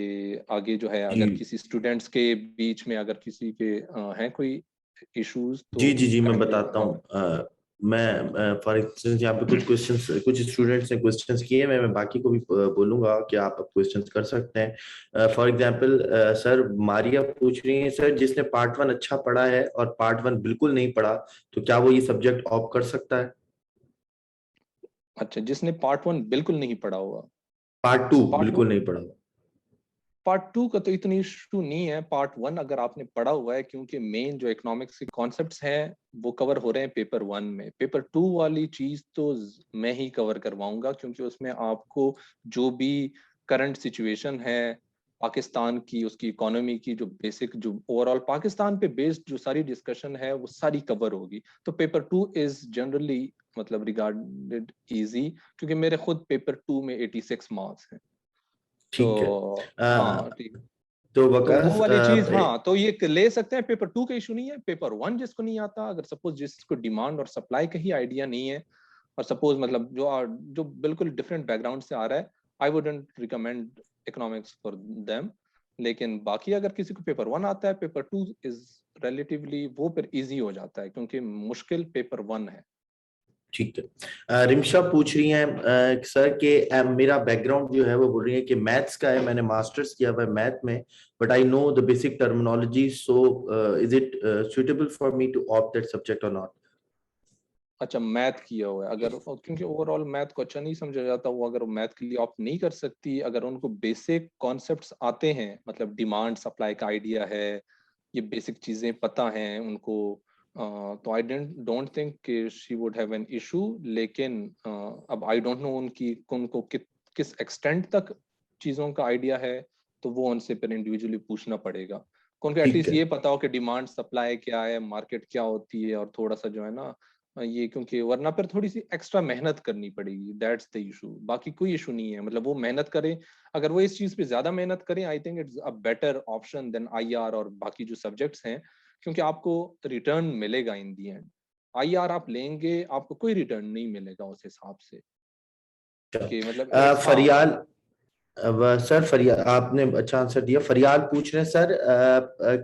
आगे जो है, जी अगर किसी स्टूडेंट्स के बीच में अगर किसी के हैं कोई इश्यूज, तो जी जी जी मैं काइंडली। बताता हाँ। हूँ। मैं फॉर इंस्टेंस यहाँ पे कुछ क्वेश्चंस, कुछ स्टूडेंट्स ने क्वेश्चंस किए। मैं बाकी को भी बोलूंगा कि आप क्वेश्चंस कर सकते हैं। फॉर एग्जांपल सर मारिया पूछ रही है, सर जिसने पार्ट वन अच्छा पढ़ा है और पार्ट वन बिल्कुल नहीं पढ़ा, तो क्या वो ये सब्जेक्ट ऑप्ट कर सकता है? अच्छा, जिसने पार्ट वन बिल्कुल नहीं पढ़ा हुआ। पार्ट टू पार्ट बिल्कुल नहीं पढ़ा। पार्ट टू का तो इतनी इशू नहीं है। पार्ट वन अगर आपने पढ़ा हुआ है, क्योंकि मेन जो इकोनॉमिक्स के कॉन्सेप्ट्स हैं वो कवर हो रहे हैं पेपर वन में। पेपर टू वाली चीज तो मैं ही कवर करवाऊंगा, क्योंकि उसमें आपको जो भी करंट सिचुएशन है पाकिस्तान की, उसकी इकोनॉमी की, जो बेसिक जो ओवरऑल पाकिस्तान पे बेस्ड जो सारी डिस्कशन है वो सारी कवर होगी। तो पेपर टू इज जनरली मतलब रिगार्डेड इजी, क्योंकि मेरे खुद पेपर टू में 86 मार्क्स हैं। ठीक है। तो अ, हाँ ठीक। तो तो वो वकास वाली चीज, हाँ, तो ये ले सकते हैं। पेपर टू का इशू नहीं है। पेपर वन जिसको नहीं आता, अगर सपोज जिसको डिमांड और सप्लाई का ही आइडिया नहीं है, और सपोज मतलब जो बिल्कुल डिफरेंट बैकग्राउंड से आ रहा है, आई wouldn't recommend economics for them. लेकिन बाकी अगर किसी को पेपर वन आता है, पेपर टू इज रिलेटिवली वो फिर इजी हो जाता है, क्योंकि मुश्किल पेपर वन है। ठीक है। रिमशा पूछ रही हैं सर कि मेरा बैकग्राउंड जो है वो बोल रही है कि मैथ्स का है, मैंने मास्टर्स किया हुआ है मैथ में, but I know the basic terminology, so is it suitable for me to opt that subject और नॉट? अच्छा, मैथ किया हुआ है अगर, क्योंकि ओवरऑल मैथ को अच्छा नहीं समझा जाता, वो अगर मैथ के लिए ऑप्ट नहीं कर सकती, अगर उनको बेसिक कॉन्सेप्ट्स आते हैं, मतलब डिमांड सप्लाई का आइडिया है, ये बेसिक चीजें पता हैं उनको, तो आई डोंट थिंक कि she would have an issue. लेकिन अब आई डोंट नो उनकी उनको किस एक्सटेंट तक चीजों का आइडिया है, तो वो उनसे फिर इंडिविजुअली पूछना पड़ेगा। उनको ठीक एटलीस्ट है। ये पता हो कि डिमांड सप्लाई क्या है, मार्केट क्या होती है, और थोड़ा सा जो है ना ये, क्योंकि वरना फिर थोड़ी सी एक्स्ट्रा मेहनत करनी पड़ेगी, दैट्स द इशू। बाकी कोई इशू नहीं है, मतलब वो मेहनत करें, अगर वो इस चीज पे ज्यादा मेहनत करें, I think it's a better option than IR और बाकी जो सब्जेक्ट्स हैं, क्योंकि आपको रिटर्न मिलेगा इन दी एंड। आईआर आप लेंगे, आपको कोई रिटर्न नहीं मिलेगा उस हिसाब से, कि मतलब हाँ। फरियाल, सर फरियाल आपने अच्छा आंसर दिया। फरियाल पूछ रहे हैं सर,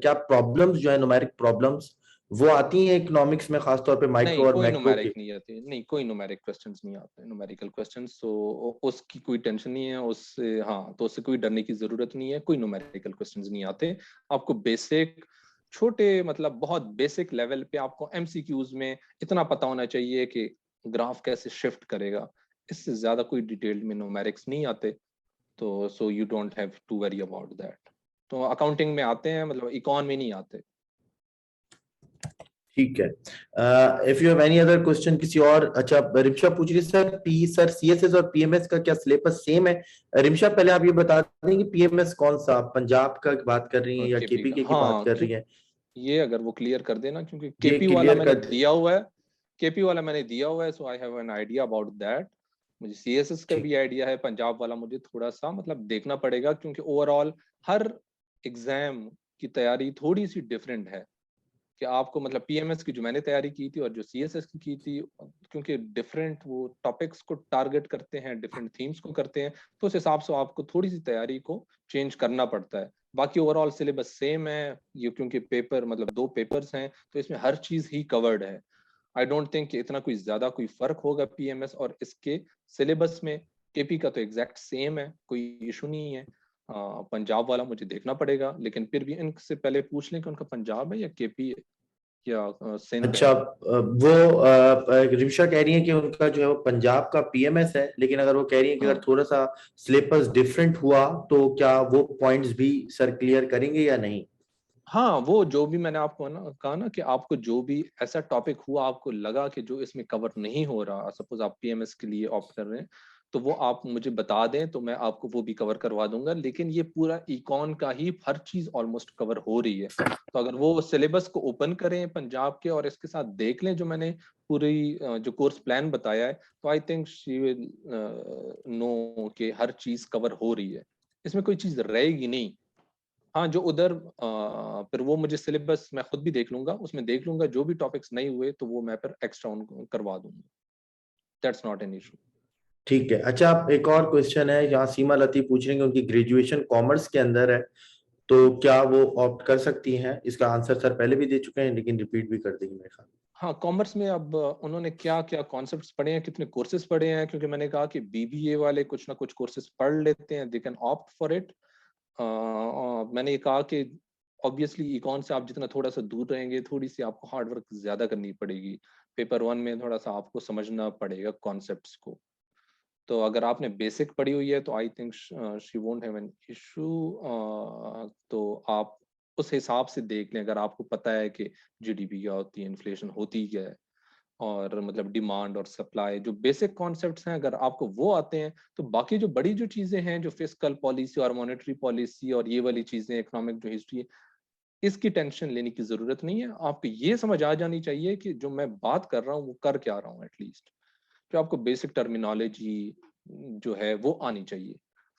क्या प्रॉब्लम्स जो है न्यूमेरिक प्रॉब्लम्स वो आती हैं इकोनॉमिक्स में, खासतौर पे नहीं, माइक्रो और कोई मैक्रो न्यूमेरिक के? नहीं आते, नहीं कोई न्यूमेरिक क्वेश्चंस नहीं आते, न्यूमेरिकल क्वेश्चंस, तो उसकी कोई टेंशन नहीं है उससे, हाँ, तो उससे कोई डरने की जरूरत नहीं है, कोई न्यूमेरिकल क्वेश्चंस नहीं आते। आपको बेसिक, छोटे मतलब बहुत बेसिक लेवल पे आपको एमसीक्यूज में इतना पता होना चाहिए कि ग्राफ कैसे शिफ्ट करेगा, इससे ज्यादा कोई डिटेल्ड में न्यूमेरिक्स नहीं आते। तो so you don't have to worry about that. तो अकाउंटिंग में आते हैं, मतलब इकॉन में नहीं आते। ठीक है। If you have any other question किसी और, अच्छा रिमशा पूछ रही है सर सीएसएस और पीएमएस का क्या सिलेबस सेम है? रिमशा पहले आप ये बता दें कि पीएमएस कौन सा, पंजाब का बात कर रही हैं या केपी का, केपीके की बात हाँ, कर क्यों, रही हैं? ये अगर वो क्लियर कर देना, क्योंकि ये केपी वाला क्लियर मैंने कर। दिया हुआ है, केपी वाला मैंने दिया हुआ है, so I have an idea about that. मुझे सीएसएस का ठीक। भी आइडिया है, पंजाब वाला मुझे थोड़ा सा मतलब देखना पड़ेगा, क्योंकि ओवरऑल हर एग्जाम की तैयारी थोड़ी सी डिफरेंट है, कि आपको मतलब पीएमएस की जो मैंने तैयारी की थी और जो सीएसएस की थी, क्योंकि डिफरेंट वो टॉपिक्स को टारगेट करते हैं, डिफरेंट थीम्स को करते हैं, तो उस हिसाब से आपको थोड़ी सी तैयारी को चेंज करना पड़ता है। बाकी ओवरऑल सिलेबस सेम है ये, क्योंकि पेपर मतलब 2 पेपर्स हैं, तो इसमें हर चीज ही कवर्ड है। आई डोंट थिंक कि इतना कोई ज्यादा कोई फर्क होगा पीएमएस और इसके सिलेबस में। केपी का तो एग्जैक्ट सेम है, कोई इशू नहीं है। पंजाब वाला मुझे देखना पड़ेगा, लेकिन फिर भी इनसे पहले पूछ लें कि उनका पंजाब है या केपी है या सिंध अच्छा, है। वो रिमशा कह रही है कि उनका जो है वो पंजाब का पीएमएस है, लेकिन अगर वो कह रही है कि अगर हाँ, थोड़ा सा सिलेबस डिफरेंट हुआ तो क्या वो पॉइंट्स भी सर क्लियर करेंगे या नहीं? हाँ, वो जो भी मैंने आपको ना कहा ना, कि आपको जो भी ऐसा टॉपिक हुआ, आपको लगा कि जो इसमें कवर नहीं हो रहा, सपोज आप पीएमएस के लिए ऑप्ट कर रहे हैं, तो वो आप मुझे बता दें, तो मैं आपको वो भी कवर करवा दूंगा। लेकिन ये पूरा इकॉन का ही हर चीज ऑलमोस्ट कवर हो रही है, तो अगर वो सिलेबस को ओपन करें पंजाब के और इसके साथ देख लें जो मैंने पूरी जो कोर्स प्लान बताया है, तो I think she will know कि हर चीज कवर हो रही है, इसमें कोई चीज रहेगी नहीं। हाँ, जो उधर फिर वो मुझे सिलेबस मैं खुद भी देख लूंगा, उसमें देख लूंगा जो भी टॉपिक्स नहीं हुए, तो वो मैं फिर एक्स्ट्रा उनको करवा दूंगा। That's not an issue. ठीक है। अच्छा, आप एक और क्वेश्चन है यहाँ सीमा लती पूछ रही हैं कि उनकी ग्रेजुएशन कॉमर्स के अंदर है, तो क्या वो ऑप्ट कर सकती हैं? इसका आंसर सर पहले भी दे चुके हैं, लेकिन रिपीट भी कर देंगे मेरे ख्याल। हाँ, कॉमर्स में अब उन्होंने क्या क्या कॉन्सेप्ट्स पढ़े हैं, कितने कोर्सेज पढ़े हैं, क्योंकि मैंने कहा कि बीबीए वाले कुछ ना कुछ कोर्सेज पढ़ लेते हैं, they can opt for it. मैंने ये कहा कि ऑब्वियसली इकॉन से आप जितना थोड़ा सा दूर रहेंगे, थोड़ी सी आपको हार्ड वर्क ज्यादा करनी पड़ेगी, पेपर 1 में थोड़ा सा आपको समझना पड़ेगा कॉन्सेप्ट्स को। तो अगर आपने बेसिक पढ़ी हुई है, तो I think she won't have an issue. तो आप उस हिसाब से देख लें, अगर आपको पता है कि जीडीपी क्या होती है, इन्फ्लेशन होती क्या है, और मतलब डिमांड और सप्लाई, जो बेसिक कॉन्सेप्ट्स हैं, अगर आपको वो आते हैं, तो बाकी जो बड़ी जो चीजें हैं, जो फिस्कल पॉलिसी और मॉनेटरी पॉलिसी और ये वाली चीजें, इकोनॉमिक जो हिस्ट्री है, इसकी टेंशन लेने की जरूरत नहीं है। आपको ये समझ आ जानी चाहिए कि जो मैं बात कर रहा हूँ वो कर क्या रहा हूँ, एटलीस्ट जो आपको बेसिक टर्मिनोलॉजी जो है वो आनी चाहिए।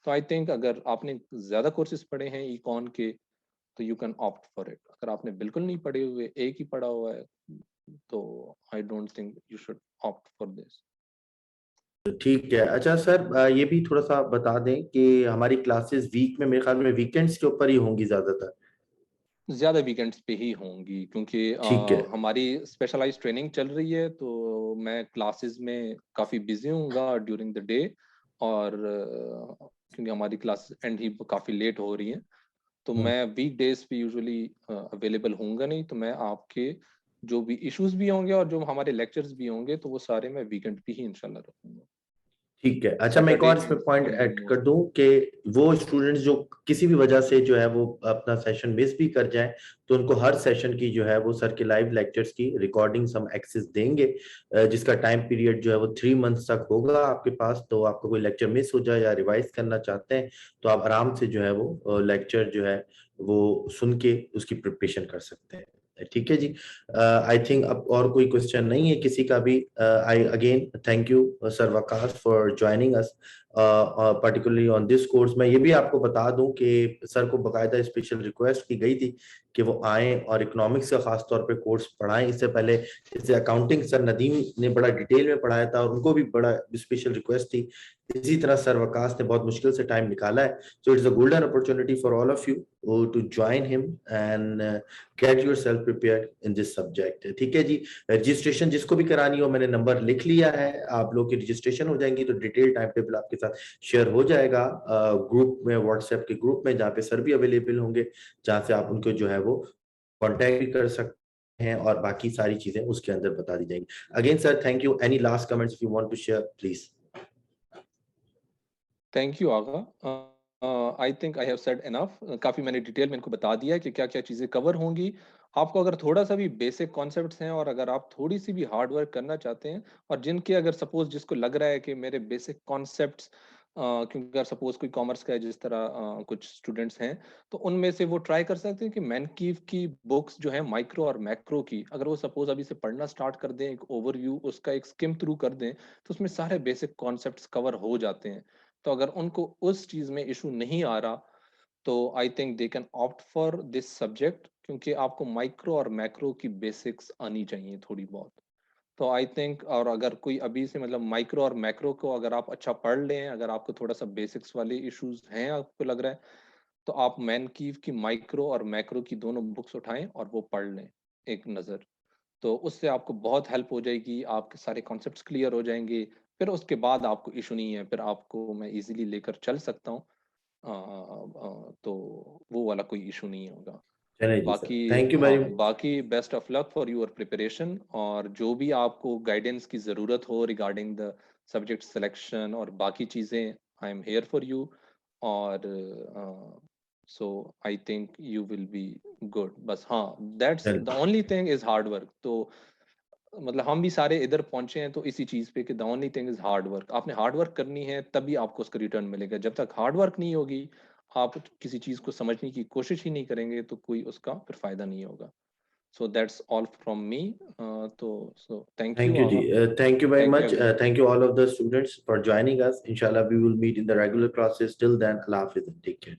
तो आई थिंक अगर आपने ज्यादा कोर्सेज पढ़े हैं इकॉन के, तो you can opt for it. अगर आपने बिल्कुल नहीं पढ़े हुए, एक ही पढ़ा हुआ है, तो I don't think you should opt for this. तो ठीक है। अच्छा सर, ये भी थोड़ा सा बता दें कि हमारी क्लासेस वीक में मेरे ख्याल में वीकेंड्स के ऊपर ही होंगी ज्यादातर। ज्यादा वीकेंड्स पे ही होंगी, क्योंकि ठीक है। हमारी स्पेशलाइज्ड ट्रेनिंग चल रही है, तो मैं क्लासेस में काफ़ी बिजी हूँगा ड्यूरिंग द डे, और क्योंकि हमारी क्लासेस एंड ही काफ़ी लेट हो रही हैं, तो मैं वीक डेज पे यूजुअली अवेलेबल होऊंगा नहीं, तो मैं आपके जो भी इश्यूज भी होंगे और जो हमारे लेक्चर्स भी होंगे तो वो सारे मैं वीकेंड पे ही इंशाल्लाह रखूंगा। ठीक है। अच्छा, मैं एक सैटरडे और इसमें एंड पॉइंट संडे ऐड कर मोस्ट। दूं कि वो स्टूडेंट्स जो किसी भी वजह से जो है वो अपना सेशन मिस भी कर जाएं, तो उनको हर सेशन की जो है वो सर के लाइव लेक्चर्स की रिकॉर्डिंग्स हम एक्सेस देंगे, जिसका टाइम पीरियड जो है वो 3 मंथ्स तक होगा आपके पास। तो आपको कोई लेक्चर मिस हो जाए या रिवाइज करना चाहते हैं तो आप आराम से जो है वो लेक्चर जो है वो सुन के उसकी प्रिपरेशन कर सकते हैं। ठीक है जी। आई थिंक अब और कोई क्वेश्चन नहीं है किसी का भी। I again thank you sir Waqas for joining us particularly on this course. मैं ये भी आपको बता दूं कि सर को बकायदा स्पेशल रिक्वेस्ट की गई थी कि वो आए और इकोनॉमिक्स का खास तौर पे कोर्स पढ़ाएं। इससे पहले जैसे अकाउंटिंग सर नदीम ने बड़ा डिटेल में पढ़ाया था और उनको भी बड़ा स्पेशल रिक्वेस्ट थी, इसी तरह सर वकास ने बहुत मुश्किल से टाइम निकाला है। So it's a golden opportunity for all of you to join him and get yourself prepared in this subject. ठीक है जी। रजिस्ट्रेशन जिसको भी करानी हो मैंने नंबर लिख लिया है, आप लोग की रजिस्ट्रेशन हो जाएंगी तो डिटेल टाइम टेबल आपके साथ शेयर हो जाएगा ग्रुप में, व्हाट्सएप के ग्रुप में, जहाँ पे सर भी अवेलेबल होंगे, जहाँ से आप उनको जो है वो कांटेक्ट भी कर सकते हैं और बाकी सारी चीजें उसके अंदर बता दी जाएंगी। Again sir thank you. Any last comments if you want to share please. Thank you Agha. I think I have said enough. काफ़ी मैंने डिटेल में इनको बता दिया है कि क्या क्या चीज़ें कवर होंगी। आपको अगर थोड़ा सा भी बेसिक कॉन्सेप्ट्स हैं और अगर आप थोड़ी सी भी हार्ड वर्क करना चाहते हैं, और जिनके अगर सपोज जिसको लग रहा है कि मेरे बेसिक कॉन्सेप्ट्स, क्योंकि अगर सपोज कोई कॉमर्स का है जिस तरह कुछ स्टूडेंट्स हैं, तो उनमें से वो ट्राई कर सकते हैं कि मैनकीव की बुक्स जो है माइक्रो और मैक्रो की, अगर वो सपोज अभी से पढ़ना स्टार्ट कर दें, एक ओवरव्यू उसका एक स्किम थ्रू कर दें, तो उसमें सारे बेसिक कॉन्सेप्ट्स कवर हो जाते हैं। तो अगर उनको उस चीज में इशू नहीं आ रहा, तो I think they can opt for this subject, क्योंकि आपको माइक्रो और मैक्रो की बेसिक्स आनी चाहिए थोड़ी बहुत। तो आई थिंक, और अगर कोई अभी से मतलब माइक्रो और मैक्रो को अगर आप अच्छा पढ़ लें, अगर आपको थोड़ा सा बेसिक्स वाले इश्यूज हैं आपको लग रहा है, तो आप मैनकीव की माइक्रो और मैक्रो की दोनों बुक्स उठाएं और वो पढ़ लें एक नज़र। तो उससे आपको बहुत हेल्प हो जाएगी, आपके सारे कॉन्सेप्ट्स क्लियर हो जाएंगे। फिर उसके बाद आपको इशू नहीं है, फिर आपको मैं इजीली लेकर चल सकता हूँ। तो वो वाला कोई इशू नहीं होगा। चलिए जी सर, बाकी थैंक यू हाँ, वेरी। बाकी best of luck for your preparation, और जो भी आपको गाइडेंस की ज़रूरत हो रिगार्डिंग द सब्जेक्ट सिलेक्शन और बाकी चीज़ें, I am here for you. और so I think you will be good. बस हाँ, दैट्स द चलिए only thing is hard work. तो मतलब हम भी सारे इधर पहुंचे हैं तो इसी चीज पे कि the only thing is hard work. आपने हार्ड वर्क करनी है तभी आपको उसका रिटर्न मिलेगा। जब तक हार्ड वर्क नहीं होगी, आप किसी चीज को समझने की कोशिश ही नहीं करेंगे, तो कोई उसका फिर फायदा नहीं होगा। So that's all from me. तो so thank you thank you ji. Agha. Thank you very thank you much. Everyone. Thank you all of the students for joining us. Inshallah we will meet in the regular classes. Till then, Allah Hafiz and take care.